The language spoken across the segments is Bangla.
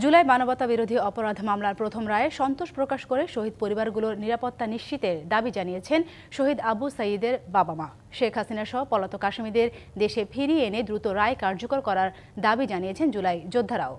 জুলাই মানবতা বিরোধী অপরাধ মামলার প্রথম রায়ে সন্তোষ প্রকাশ করে শহীদ পরিবারগুলোর নিরাপত্তা নিশ্চিতের দাবি জানিয়েছেন শহীদ আবু সাঈদের বাবা মা। শেখ হাসিনা সহ পলাতক আসামিদের দেশে ফিরিয়ে এনে দ্রুত রায় কার্যকর করার দাবি জানিয়েছেন জুলাই যোদ্ধারাও।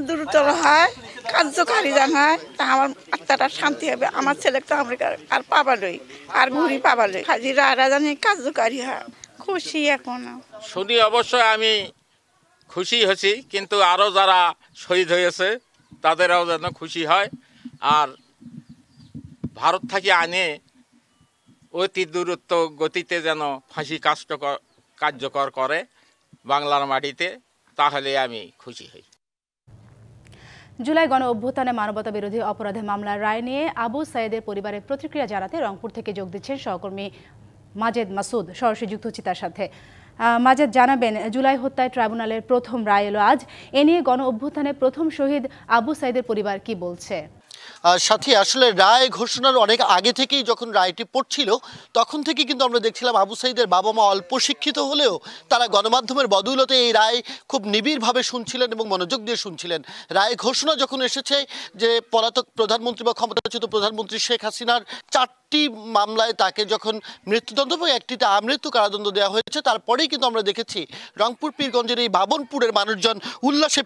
দ্রুত হয়, কার্যকারী জানায়, আমার আত্মাটা শান্তি হবে। আমার ছেলে তো আমেরিকার আর পাবালই, আর ঘুরি পাবালই, হাজিরা আর জানি কার্যকারী হয়। খুশি এখন শুনি অবশ্যই আমি খুশি হয়েছি, কিন্তু আরও যারা শহীদ হয়েছে তাদেরও যেন খুশি হয়। আর ভারত থেকে আনে অতি দূরত্ব গতিতে যেন ফাঁসি কার্যকর করে বাংলার মাটিতে, তাহলে আমি খুশি হই। জুলাই গণ অভ্যুত্থানে মানবতা বিরোধী অপরাধে মামলার রায় নিয়ে আবু সাঈদের পরিবারের প্রতিক্রিয়া জানাতে রংপুর থেকে যোগ দিচ্ছেন সহকর্মী মাজেদ মাসুদ। সরাসরি যুক্ত হচ্ছি তার সাথে। মাজেদ, জানাবেন, জুলাই হত্যায় ট্রাইব্যুনালের প্রথম রায় এলো আজ। এ নিয়ে গণ অভ্যুত্থানে প্রথম শহীদ আবু সাঈদের পরিবার কি বলছে? সাথী, আসলে রায় ঘোষণার অনেক আগে থেকেই যখন রায়টি পড়ছিল তখন থেকে কিন্তু আমরা দেখছিলাম আবু সাঈদের বাবা মা অল্প শিক্ষিত হলেও তারা গণমাধ্যমের বদৌলতে এই রায় খুব নিবিড়ভাবে শুনছিলেন এবং মনোযোগ দিয়ে শুনছিলেন। রায় ঘোষণা যখন এসেছে যে পলাতক প্রধানমন্ত্রী বা ক্ষমতাচ্যুত প্রধানমন্ত্রী শেখ হাসিনার 4টি মামলায় তাকে যখন মৃত্যুদণ্ড এবং একটিতে আমৃত্যু কারাদণ্ড দেওয়া হয়েছে, তারপরেই কিন্তু আমরা দেখেছি রংপুর পীরগঞ্জের এই বাবনপুরের মানুষজন উল্লাসে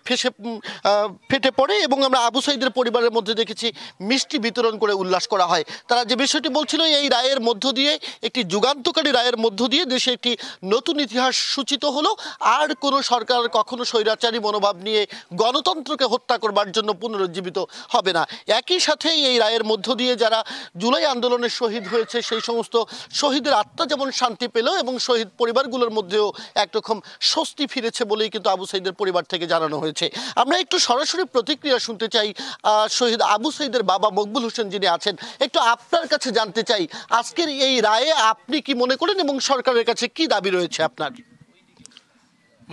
ফেটে পড়ে এবং আমরা আবু সাঈদের পরিবারের মধ্যে দেখেছি মিষ্টি বিতরণ করে উল্লাস করা হয়। তারা যে বিষয়টি বলছিল, এই রায়ের মধ্য দিয়ে, একটি যুগান্তকারী রায়ের মধ্য দিয়ে দেশে একটি নতুন ইতিহাস সূচিত হলো। আর কোনো সরকার কখনো স্বৈরাচারী মনোভাব নিয়ে গণতন্ত্রকে হত্যা করবার জন্য পুনরুজ্জীবিত হবে না। একই সাথে এই রায়ের মধ্য দিয়ে যারা জুলাই আন্দোলনের শহীদ হয়েছে সেই সমস্ত শহীদের আত্মা যেমন শান্তি পেল এবং শহীদ পরিবারগুলোর মধ্যেও একরকম স্বস্তি ফিরেছে বলেই কিন্তু আবু সাঈদের পরিবার থেকে জানানো হয়েছে। আমরা একটু সরাসরি প্রতিক্রিয়া শুনতে চাই শহীদ আবু সাঈদের বাবা মকবুল হোসেন যিনি আছেন। একটু আপনার কাছে জানতে চাই, আজকের এই রায়ে আপনি কি মনে করেন এবং সরকারের কাছে কি দাবি রয়েছে আপনার?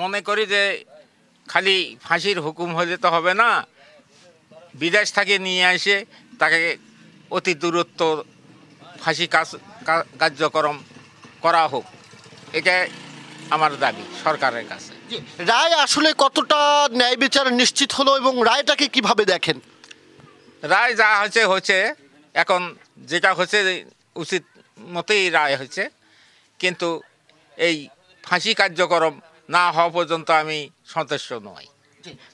মনে করি যে খালি ফাঁসির হুকুম হলে তো হবে না, বিদেশ থেকে নিয়ে এসে তাকে অতি দূরত্ব ফাঁসি কার্যক্রম করা হোক, এটা আমার দাবি সরকারের কাছে। রায় আসলে কতটা ন্যায় বিচার নিশ্চিত হলো এবং রায়টাকে কিভাবে দেখেন? রায় যা হচ্ছে এখন যেটা হচ্ছে উচিত মতেই রায় হচ্ছে, কিন্তু এই ফাঁসি কার্যক্রম না হওয়া পর্যন্ত আমি সন্তুষ্ট নই।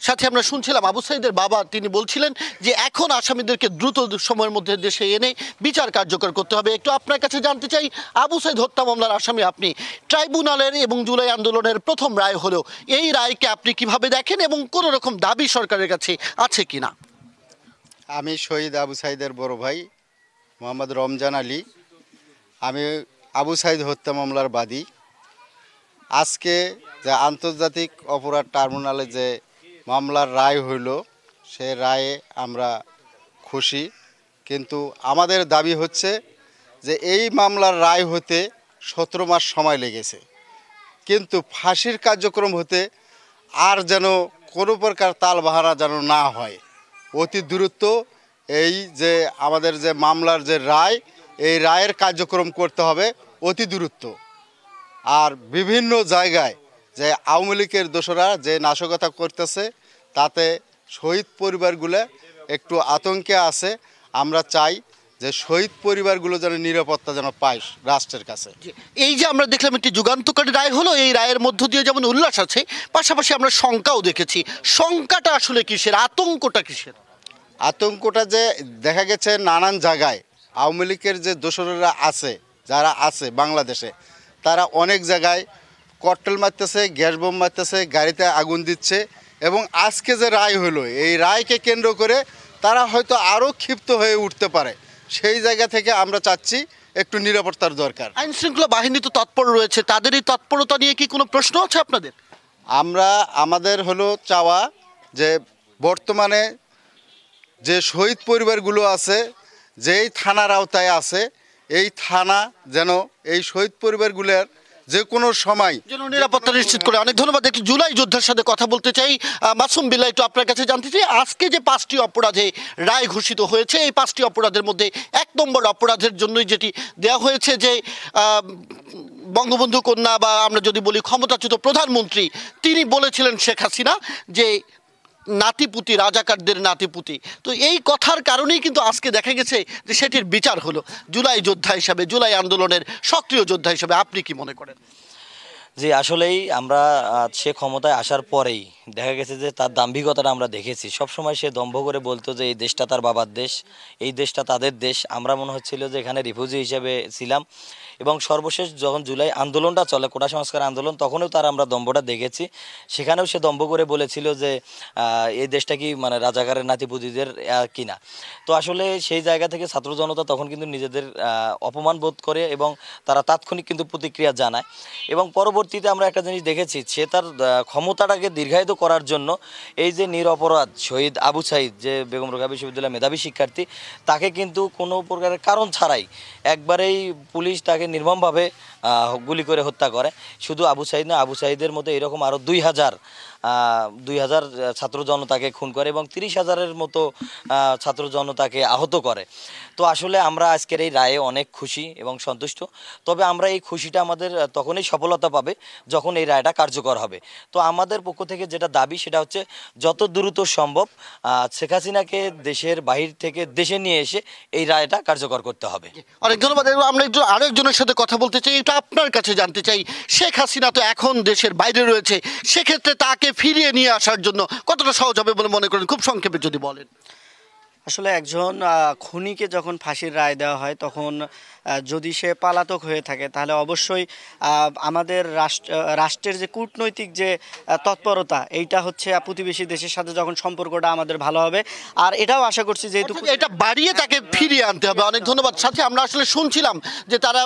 সাথে আমরা শুনছিলাম আবু সাঈদের বাবা, তিনি বলছিলেন যে এখন আসামিদেরকে দ্রুত সময়ের মধ্যে দেশে এনে বিচার কার্যকর করতে হবে। একটু আপনার কাছে জানতে চাই, আবু সাঈদ হত্যা মামলার আসামি আপনি, ট্রাইব্যুনালের এবং জুলাই আন্দোলনের প্রথম রায় হলো, এই রায়কে আপনি কিভাবে দেখেন এবং কোনো রকম দাবি সরকারের কাছে আছে কিনা? আমি শহীদ আবু সাঈদের বড় ভাই মোহাম্মদ রমজান আলী। আমি আবু সাঈদ হত্যা মামলার বাদী। আজকে যে আন্তর্জাতিক অপরাধ ট্রাইব্যুনালে যে মামলার রায় হইল, সে রায়ে আমরা খুশি, কিন্তু আমাদের দাবি হচ্ছে যে এই মামলার রায় হতে 17 মাস সময় লেগেছে, কিন্তু ফাঁসির কার্যক্রম হতে আর যেন কোনো প্রকার তালবাহানা যেন না হয়। অতি দ্রুত এই যে আমাদের যে মামলার যে রায়, এই রায়ের কার্যক্রম করতে হবে অতি দ্রুত। আর বিভিন্ন জায়গায় যে আওয়ামী লীগের দোসরা যে নাশকতা করতেছে, তাতে শহীদ পরিবারগুলো একটু আতঙ্কে আছে। আমরা চাই যে শহীদ পরিবারগুলো যেন নিরাপত্তা যেন পায় রাষ্ট্রের কাছে। এই যে আমরা দেখলাম একটি যুগান্তকারী রায় হলো, এই রায়ের মধ্য দিয়ে যেমন উল্লাস আছে, পাশাপাশি আমরা শঙ্কাও দেখেছি। শঙ্কাটা আসলে কিসের, আতঙ্কটা কিসের? আতঙ্কটা যে দেখা গেছে নানান জায়গায় আওয়ামী লীগের যে দোসররা আছে, যারা আছে বাংলাদেশে, তারা অনেক জায়গায় ককটেল মারতেছে, গ্যাস বোম মারতেছে, গাড়িতে আগুন দিচ্ছে। এবং আজকে যে রায় হলো, এই রায়কে কেন্দ্র করে তারা হয়তো আরও ক্ষিপ্ত হয়ে উঠতে পারে। সেই জায়গা থেকে আমরা চাচ্ছি একটু নিরাপত্তার দরকার। আইন শৃঙ্খলা বাহিনী তো তৎপর রয়েছে, তাদের এই তৎপরতা নিয়ে কি কোনো প্রশ্ন আছে আপনাদের? আমাদের হলো চাওয়া যে বর্তমানে যে শহীদ পরিবারগুলো আছে, যেই থানার আওতায় আছে, এই থানা যেন এই শহীদ পরিবারগুলোর যে কোনো সময় যেন নিরাপত্তা নিশ্চিত করে। অনেক ধন্যবাদ। একটু জুলাই যোদ্ধার সাথে কথা বলতে চাই। মাসুম বিল্লাহ, একটু আপনার কাছে জানতে চাই, আজকে যে 5টি অপরাধে রায় ঘোষিত হয়েছে, এই 5টি অপরাধের মধ্যে 1 নম্বর অপরাধের জন্যই যেটি দেওয়া হয়েছে যে বঙ্গবন্ধু কন্যা বা আমরা যদি বলি ক্ষমতাচ্যুত প্রধানমন্ত্রী, তিনি বলেছিলেন শেখ হাসিনা যে নাতিপুতি, রাজাকারদের নাতিপুতি। তো এই কথার কারণেই কিন্তু আজকে দেখা গেছে যে সেটির বিচার হলো। জুলাই যোদ্ধা হিসাবে, জুলাই আন্দোলনের সক্রিয় যোদ্ধা হিসাবে আপনি কি মনে করেন? জি, আসলেই আমরা সে ক্ষমতায় আসার পরেই দেখা গেছে যে তার দাম্ভিকতাটা আমরা দেখেছি। সবসময় সে দম্ভ করে বলতো যে এই দেশটা তার বাবার দেশ, এই দেশটা তাদের দেশ। আমরা মনে হচ্ছিল যে এখানে রিফিউজি হিসেবে ছিলাম। এবং সর্বশেষ যখন জুলাই আন্দোলনটা চলে, কোটা সংস্কার আন্দোলন, তখনও তার আমরা দম্ভটা দেখেছি। সেখানেও সে দম্ভ করে বলেছিল যে এই দেশটা কি মানে রাজাকারের নাতিপুতিদের কিনা। তো আসলে সেই জায়গা থেকে ছাত্র জনতা তখন কিন্তু নিজেদের অপমান বোধ করে এবং তারা তাৎক্ষণিক কিন্তু প্রতিক্রিয়া জানায়। এবং পরবর্তীতে আমরা একটা জিনিস দেখেছি, সে তার ক্ষমতাটাকে দীর্ঘায়িত করার জন্য এই যে নিরপরাধ শহীদ আবু সাঈদ, যে বেগম রোকেয়া বিশ্ববিদ্যালয়ের মেধাবী শিক্ষার্থী, তাকে কিন্তু কোনো প্রকারের কারণ ছাড়াই একবারেই পুলিশ তাকে নির্মমভাবে গুলি করে হত্যা করে। শুধু আবু সাঈদ না, আবু সাঈদের মতো এরকম আরও 2000 ছাত্র জনতাকে খুন করে এবং 30,000-এর মতো ছাত্র জনতাকে আহত করে। তো আসলে আমরা আজকের এই রায়ে অনেক খুশি এবং সন্তুষ্ট। তবে আমরা এই খুশিটা আমাদের তখনই সফলতা পাবে যখন এই রায়টা কার্যকর হবে। তো আমাদের পক্ষ থেকে যেটা দাবি সেটা হচ্ছে যত দ্রুত সম্ভব শেখ হাসিনাকে দেশের বাহির থেকে দেশে নিয়ে এসে এই রায়টা কার্যকর করতে হবে। অনেক ধন্যবাদ। আমরা একটু আরেকজনের সাথে কথা বলতে চাই, এটা আপনার কাছে জানতে চাই। শেখ হাসিনা তো এখন দেশের বাইরে রয়েছে, সেক্ষেত্রে তাকে ফিরিয়ে নিয়ে আসার জন্য কতটা সহজ হবে বলে মনে করেন, খুব সংক্ষেপে যদি বলেন? আসলে একজন খুনিকে যখন ফাঁসির রায় দেওয়া হয় তখন যদি সে পলাতক হয়ে থাকে তাহলে অবশ্যই আমাদের রাষ্ট্রের যে কূটনৈতিক যে তৎপরতা, এইটা হচ্ছে প্রতিবেশী দেশের সাথে যখন সম্পর্কটা আমাদের ভালো হবে। আর এটাও আশা করছি যেহেতু এটা বাড়িয়ে তাকে ফিরিয়ে আনতে হবে। অনেক ধন্যবাদ। সাথে আমরা আসলে শুনছিলাম যে তারা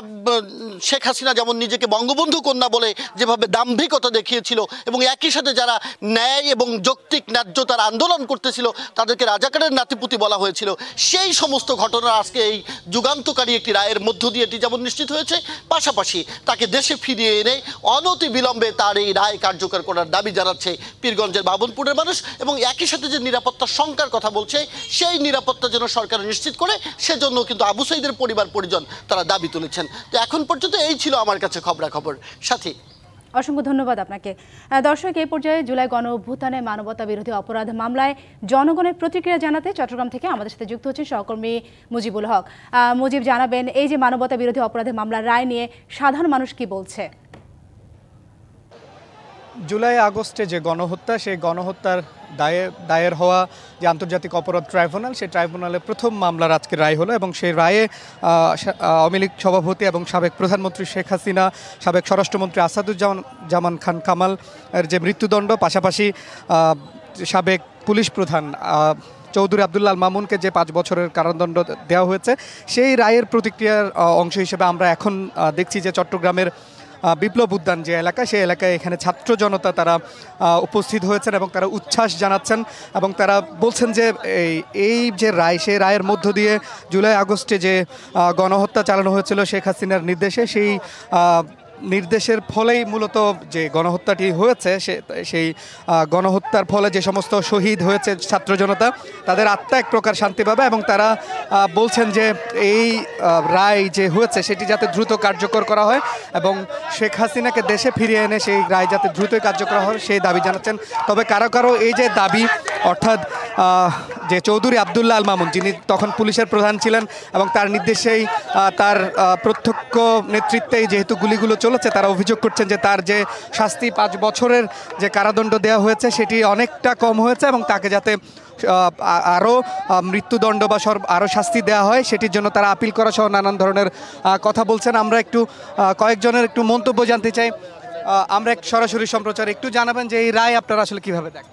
শেখ হাসিনা যেমন নিজেকে বঙ্গবন্ধু কন্যা বলে যেভাবে দাম্ভিকতা দেখিয়েছিল এবং একই সাথে যারা ন্যায় এবং যৌক্তিক ন্যায্যতার আন্দোলন করতেছিল তাদেরকে রাজাকারের নাতিপুতি বলা হয়েছিল, সেই সমস্ত ঘটনা আজকে এই যুগান্তকারী একটি রায়ের মধ্য দিয়ে এটি যেমন নিশ্চিত হয়েছে, পাশাপাশি তাকে দেশে ফিরিয়ে এনে অনতি বিলম্বে তার এই রায় কার্যকর করার দাবি জানাচ্ছে পীরগঞ্জের বাবনপুরের মানুষ। এবং একই সাথে যে নিরাপত্তার শঙ্কার কথা বলছে, সেই নিরাপত্তা যেন সরকার নিশ্চিত করে, সেজন্য কিন্তু আবু সাঈদের পরিবার পরিজন তারা দাবি তুলেছেন। তো এখন পর্যন্ত এই ছিল আমার কাছে খবরাখবর। সাথী, অসংখ্য ধন্যবাদ আপনাকে। দর্শক, এই পর্যায়ে জুলাই গণ অভ্যুত্থানে মানবতা বিরোধী অপরাধ মামলায় জনগণের প্রতিক্রিয়া জানাতে চট্টগ্রাম থেকে আমাদের সাথে যুক্ত হচ্ছেন সহকর্মী মুজিবুল হক। মুজিব, জানাবেন এই যে মানবতা বিরোধী অপরাধের মামলার রায় নিয়ে সাধারণ মানুষ কি বলছে? জুলাই আগস্টে যে গণহত্যা, সেই গণহত্যার দায়ের হওয়া যে আন্তর্জাতিক অপরাধ ট্রাইব্যুনাল, সেই ট্রাইব্যুনালে প্রথম মামলার আজকে রায় হলো এবং সেই রায়ে আওয়ামী লীগ সভাপতি এবং সাবেক প্রধানমন্ত্রী শেখ হাসিনা, সাবেক স্বরাষ্ট্রমন্ত্রী আসাদুজ্জামান খান কামাল এর যে মৃত্যুদণ্ড, পাশাপাশি সাবেক পুলিশ প্রধান চৌধুরী আবদুল্লাহ আল মামুনকে যে 5 বছরের কারাদণ্ড দেওয়া হয়েছে, সেই রায়ের প্রতিক্রিয়ার অংশ হিসেবে আমরা এখন দেখছি যে চট্টগ্রামের বিপ্লব উদ্যান যে এলাকা, সেই এলাকায় এখানে ছাত্র জনতা তারা উপস্থিত হয়েছেন এবং তারা উচ্ছ্বাস জানাচ্ছেন এবং তারা বলছেন যে এই যে রায়, সেই রায়ের মধ্য দিয়ে জুলাই আগস্টে যে গণহত্যা চালানো হয়েছিল শেখ হাসিনার নির্দেশে, সেই নির্দেশের ফলেই মূলত যে গণহত্যাটি হয়েছে, সেই গণহত্যার ফলে যে সমস্ত শহীদ হয়েছে ছাত্র জনতা, তাদের আত্মা এক প্রকার শান্তি পাবে এবং তারা বলছেন যে এই রায় যে হয়েছে সেটি যাতে দ্রুত কার্যকর করা হয় এবং শেখ হাসিনাকে দেশে ফিরিয়ে এনে সেই রায় যাতে দ্রুতই কার্যকর হয় সেই দাবি জানাচ্ছেন। তবে কারো কারো এই যে দাবি, অর্থাৎ যে চৌধুরী আবদুল্লাহ আল মামুন, যিনি তখন পুলিশের প্রধান ছিলেন এবং তার নির্দেশেই তার প্রত্যক্ষ নেতৃত্বেই যেহেতু গুলিগুলো চলেছে, তারা অভিযোগ করছেন যে তার যে শাস্তি 5 বছরের যে কারাদণ্ড দেওয়া হয়েছে সেটি অনেকটা কম হয়েছে এবং তাকে যাতে আরও মৃত্যুদণ্ড বা আরও শাস্তি দেওয়া হয় সেটির জন্য তারা আপিল করা সহ নানান ধরনের কথা বলছেন। আমরা একটু কয়েকজনের একটু মন্তব্য জানতে চাই। আমরা এক সরাসরি সম্প্রচার একটু জানাবেন যে এই রায় আপনারা আসলে কীভাবে দেখেন?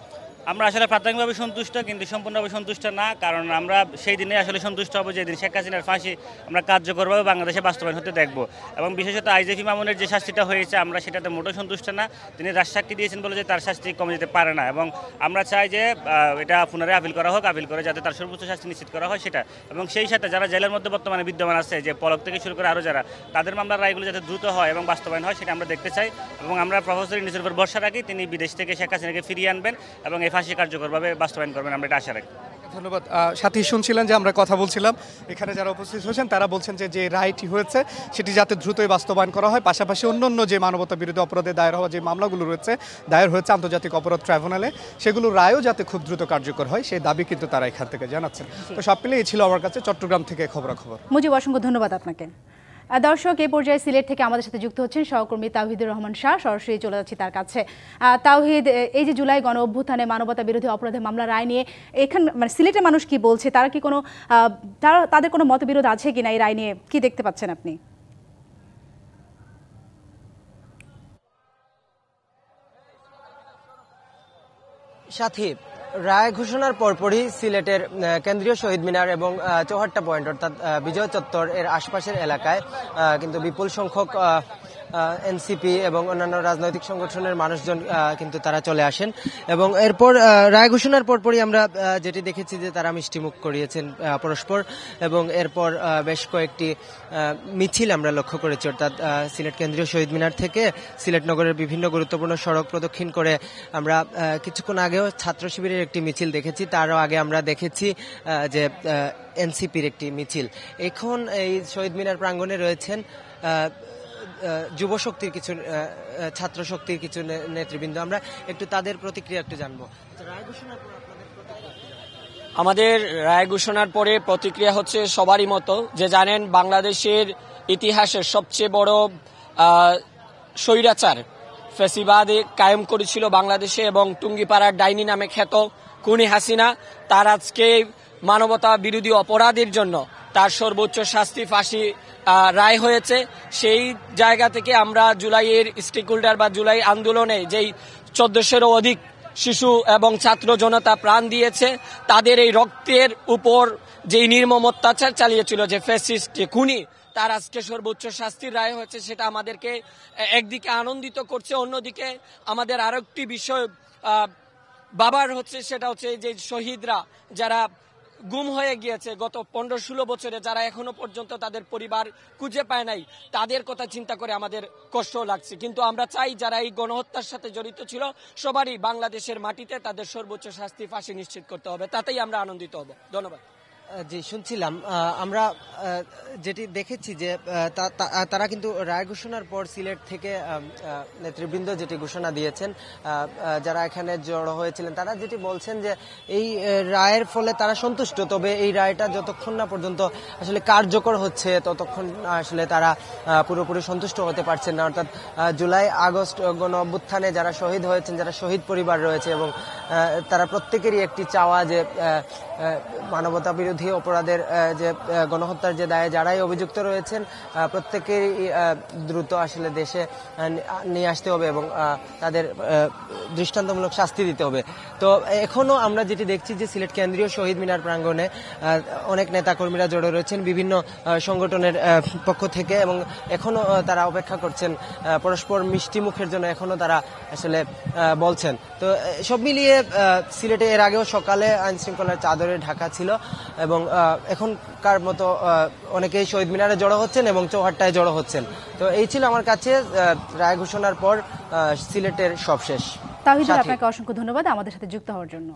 আমরা আসলে প্রাথমিকভাবে সন্তুষ্ট, কিন্তু সম্পূর্ণভাবে সন্তুষ্ট না। কারণ আমরা সেই দিনে আসলে সন্তুষ্ট হব যেদিন শেখ হাসিনার ফাঁসি আমরা কার্যকরভাবে বাংলাদেশে বাস্তবায়ন হতে দেখব। এবং বিশেষত আইজেফি মামুনের যে শাস্তিটা হয়েছে, আমরা সেটাতে মোটেও সন্তুষ্ট না। তিনি রাজসাক্ষী দিয়েছেন বলে যে তার শাস্তি কমে যেতে পারে না এবং আমরা চাই যে এটা পুনরায় আপিল করা হোক, আপিল করে যাতে তার সর্বোচ্চ শাস্তি নিশ্চিত করা হয় সেটা। এবং সেই সাথে যারা জেলের মধ্যে বর্তমানে বিদ্যমান আছে, যে পলক থেকে শুরু করে আরও যারা, তাদের মামলার রায়গুলো যাতে দ্রুত হয় এবং বাস্তবায়ন হয় সেটা আমরা দেখতে চাই। এবং আমরা প্রফেসর ইউনূসের উপর ভরসা রাখি, তিনি বিদেশ থেকে শেখ হাসিনাকে ফিরিয়ে আনবেন এবং এই ফাঁসি কার্যকরভাবে বাস্তবায়ন করবেন, আমরা এটা আশা রাখি। ধন্যবাদ। সাথী শুনছিলেন যে আমরা কথা বলছিলাম, এখানে যারা উপস্থিত হয়েছেন তারা বলছেন যে যে রায়টি হয়েছে সেটি যাতে দ্রুতই বাস্তবায়ন করা হয়, পাশাপাশি অন্যান্য যে মানবতা বিরোধী অপরাধে দায়ের হওয়া যে মামলাগুলো রয়েছে, দায়ের হয়েছে আন্তর্জাতিক অপরাধ ট্রাইব্যুনালে, সেগুলো রায়ও যাতে খুব দ্রুত কার্যকর হয় সেই দাবি কিন্তু তারা এখান থেকে জানাচ্ছেন। তো সব মিলিয়ে এই ছিল আমার কাছে চট্টগ্রাম থেকে খবরাখবর। মুজিব, অসংখ্য ধন্যবাদ আপনাকে। দর্শক, এই পর্যায়ে সিলেট থেকে আমাদের সাথে যুক্ত হচ্ছেন সহকর্মী তাওহিদুর রহমান শাহ। সরাসরি চলে যাচ্ছি তার কাছে। তাওহিদ, এই যে জুলাই গণ অভ্যুত্থানে মানবতা বিরোধী অপরাধের মামলা রায় নিয়ে এখান মানে সিলেটের মানুষ কি বলছে, তারা কি কোনো তাদের কোনো মতবিরোধ আছে কিনা এই রায় নিয়ে, কি দেখতে পাচ্ছেন আপনি? সাথী, রায় ঘোষণার পরপরই সিলেটের কেন্দ্রীয় শহীদ মিনার এবং চৌহাট্টা পয়েন্ট অর্থাৎ বিজয় চত্বর এর আশপাশের এলাকায় কিন্তু বিপুল সংখ্যক এনসিপি এবং অন্যান্য রাজনৈতিক সংগঠনের মানুষজন কিন্তু তারা চলে আসেন এবং এরপর রায় ঘোষণার পরপরই আমরা যেটি দেখেছি যে তারা মিষ্টিমুখ করিয়েছেন পরস্পর এবং এরপর বেশ কয়েকটি মিছিল আমরা লক্ষ্য করেছি, অর্থাৎ সিলেট কেন্দ্রীয় শহীদ মিনার থেকে সিলেট নগরের বিভিন্ন গুরুত্বপূর্ণ সড়ক প্রদক্ষিণ করে আমরা কিছুক্ষণ আগেও ছাত্র শিবিরের একটি মিছিল দেখেছি, তারও আগে আমরা দেখেছি যে এনসিপির একটি মিছিল। এখন এই শহীদ মিনার প্রাঙ্গণে রয়েছেন যুব শক্তির কিছু, ছাত্র শক্তির কিছু নেতৃবৃন্দ। আমরা একটু তাদের প্রতিক্রিয়া একটু জানবো। আমাদের রায় ঘোষণার পরে প্রতিক্রিয়া হচ্ছে সবারই মতো, যে জানেন বাংলাদেশের ইতিহাসের সবচেয়ে বড় স্বৈরাচার ফ্যাসিবাদে কায়েম করেছিল বাংলাদেশে এবং টুঙ্গিপাড়ার ডাইনি নামে খ্যাত খুনি হাসিনা, তার আজকে মানবতা বিরোধী অপরাধের জন্য তার সর্বোচ্চ শাস্তি ফাঁসি রায় হয়েছে। সেই জায়গা থেকে আমরা জুলাইয়ের স্টেক হোল্ডার বা জুলাই আন্দোলনে যেই 1400-এরও অধিক শিশু এবং ছাত্র জনতা প্রাণ দিয়েছে, তাদের এই রক্তের উপর যেই নির্মম অত্যাচার চালিয়েছিল যে ফ্যাসিস্ট যে খুনি, তার আজকে সর্বোচ্চ শাস্তির রায় হয়েছে। সেটা আমাদেরকে একদিকে আনন্দিত করছে, অন্যদিকে আমাদের আরো একটি বিষয় বাবার হচ্ছে, সেটা হচ্ছে যে শহীদরা যারা গুম হয়ে গিয়েছে গত 15-16 বছরে, যারা এখনো পর্যন্ত তাদের পরিবার খুঁজে পায় নাই, তাদের কথা চিন্তা করে আমাদের কষ্ট লাগছে। কিন্তু আমরা চাই যারা এই গণহত্যার সাথে জড়িত ছিল সবারই বাংলাদেশের মাটিতে তাদের সর্বোচ্চ শাস্তি ফাঁসি নিশ্চিত করতে হবে, তাতেই আমরা আনন্দিত হব। ধন্যবাদ। জি, শুনছিলাম আমরা যেটি দেখেছি যে তারা কিন্তু রায় ঘোষণার পর সিলেট থেকে নেতৃবৃন্দ যেটি ঘোষণা দিয়েছেন, যারা এখানে জড়ো হয়েছিলেন তারা যেটি বলছেন যে এই রায়ের ফলে তারা সন্তুষ্ট, তবে এই রায়টা যতক্ষণ না পর্যন্ত আসলে কার্যকর হচ্ছে ততক্ষণ আসলে তারা পুরোপুরি সন্তুষ্ট হতে পারছেন না। অর্থাৎ জুলাই আগস্ট গণ অভ্যুত্থানে যারা শহীদ হয়েছেন, যারা শহীদ পরিবার রয়েছে এবং তারা প্রত্যেকেরই একটি চাওয়া যে মানবতা বিরোধী অপরাধের যে গণহত্যার যে দায়ে যারাই অভিযুক্ত রয়েছেন প্রত্যেকেরই দ্রুত আসলে দেশে নিয়ে আসতে হবে এবং তাদের দৃষ্টান্তমূলক শাস্তি দিতে হবে। তো এখনো আমরা যেটি দেখছি যে সিলেট কেন্দ্রীয় শহীদ মিনার প্রাঙ্গণে অনেক নেতাকর্মীরা জড়ো রয়েছেন বিভিন্ন সংগঠনের পক্ষ থেকে এবং এখনো তারা অপেক্ষা করছেন পরস্পর মিষ্টি মুখের জন্য, এখনো তারা আসলে বলছেন। তো সব মিলিয়ে সিলেটে এর আগেও সকালে আইন শৃঙ্খলার চাদরে ঢাকা ছিল এবং এখনকার মতো অনেকেই শহীদ মিনারে জড়ো হচ্ছেন এবং চৌহাট্টায় জড়ো হচ্ছেন। তো এই ছিল আমার কাছে রায় ঘোষণার পর সিলেটের সবশেষ। তাওহিদুর, আপনাকে অসংখ্য ধন্যবাদ আমাদের সাথে যুক্ত হওয়ার জন্য।